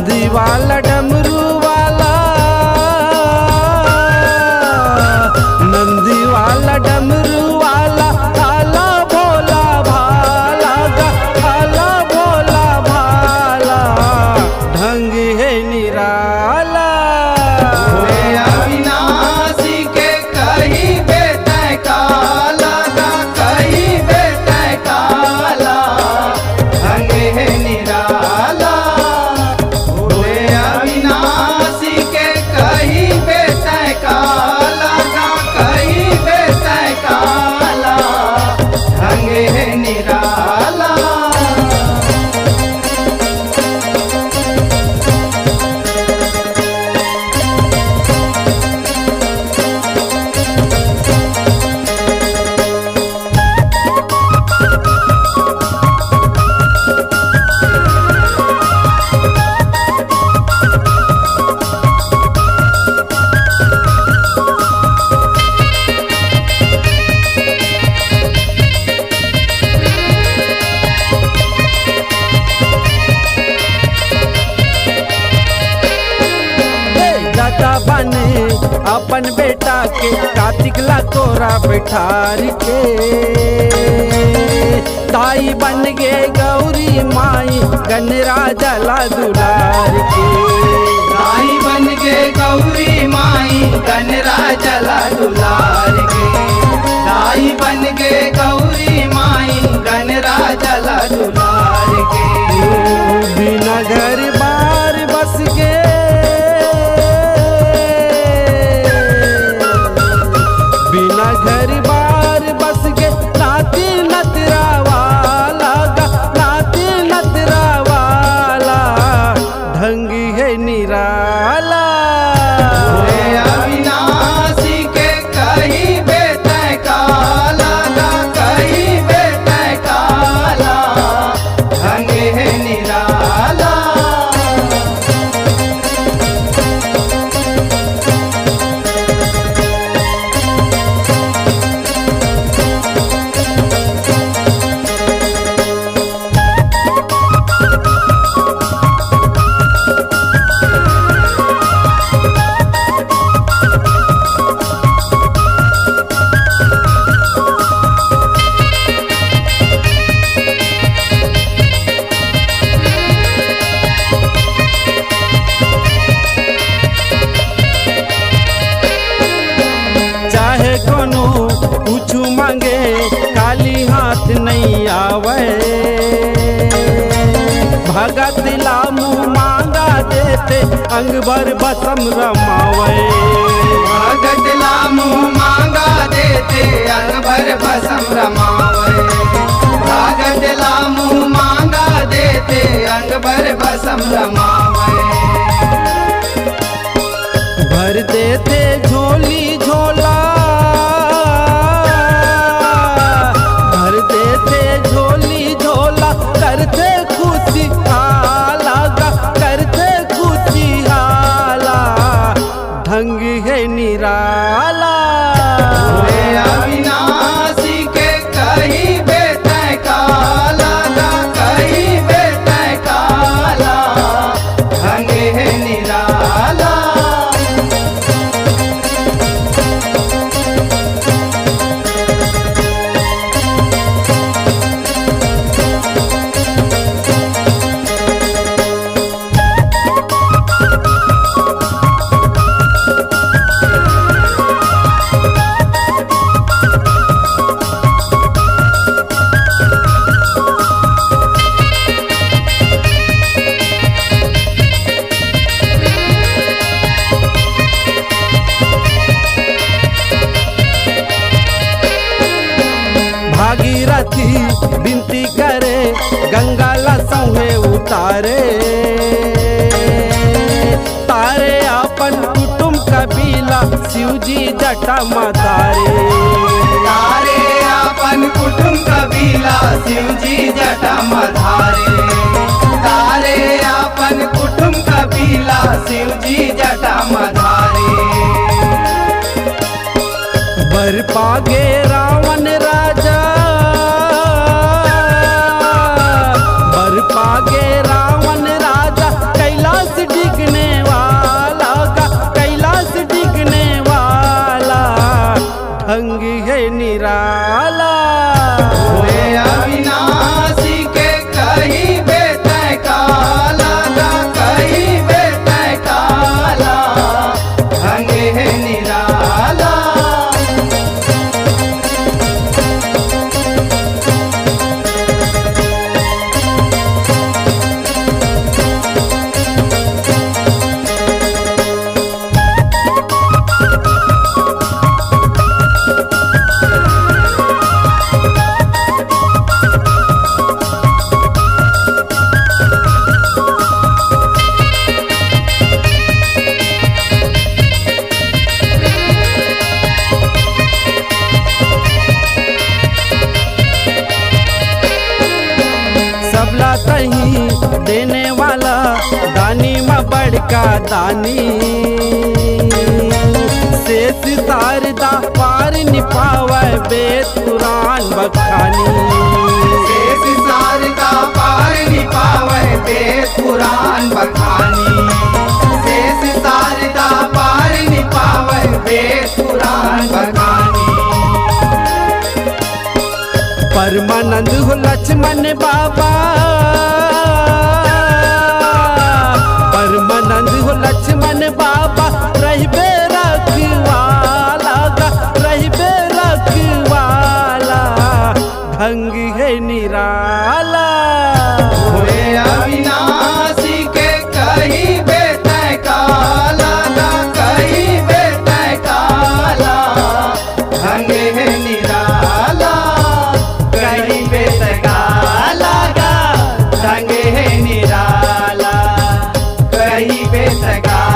नंदी वाला डमरू वाला, नंदी वाला डमरू वाला, आला भोला भाला गा, आला भोला भाला, ढंग है निराला। अविनाशी के कही बेटे काला गा, कही बेटे काला, ढंग है निराला। अविनाशी के कही बेटे काला गा, कही बेटे काला, ढंग है निराला। बने अपन बेटा के कार्तिक ला कोरा बैठार के, ताई बन गे गौरी माई गणराजा ला दुलार के। ताई बन गे गौरी माई गणराजा ला दुलार के, ताई बन गे गौरी माई गणराजा ला दुलार के। बिना घर बार बस के, बिना घर बार बस के, नाती नतरा वाला गा, नाती नतरा वाला, ढंग है निराला। अविनाशी के कही बेटे काला गा, कही बेटे काला, ढंग है निराला। चाहे कोनो पूछू मांगे काली हाथ नहीं आवे, भगत ला मुँह मांगा देते अंग भर बसम रमावे। भगत ला मुँह मांगा देते अंग भर भसम रमावे, भगत ला मुँह मांगा देते अंग भर भसम रमावे। भर देते झोली झोला, भर देते झोली झोला, करते खुशी हाला गा, करते खुशी हाला, ढंग है निराला। अविनाशी के कही बेटे काला गा, कही बेटे काला, ढंग है निराला। भागीरथी विनती करे गंगा ला सौहे उतारे, तारे अपन कुटुंब कबीला शिवजी जटा मातारे। तारे अपन कुटुंब कबीला शिवजी जटा मधारे, तारे अपन कुटुंब कबीला शिवजी जटा मधारे। बर पागे रावण राजा, बर पागे रावण राजा, कैलाश द्वारका दानी शेष शारदा पार निपावै वेद पुराण बखानी शेष शारदा पार निपावै वेद पुराण बखानी शेष शारदा पार निपावै वेद पुराण बखानी परमानंद हो लक्ष्मण बाबा परमानंद हो लक्ष्मण बाबा रहबे रखवाला रहबे रखवाला ढंग है निराला होए अविनाशी के कही बेतै काला कही बेतै काला ढंग है निराला कही बेतै काला ढंग है निराला कही बेतै काला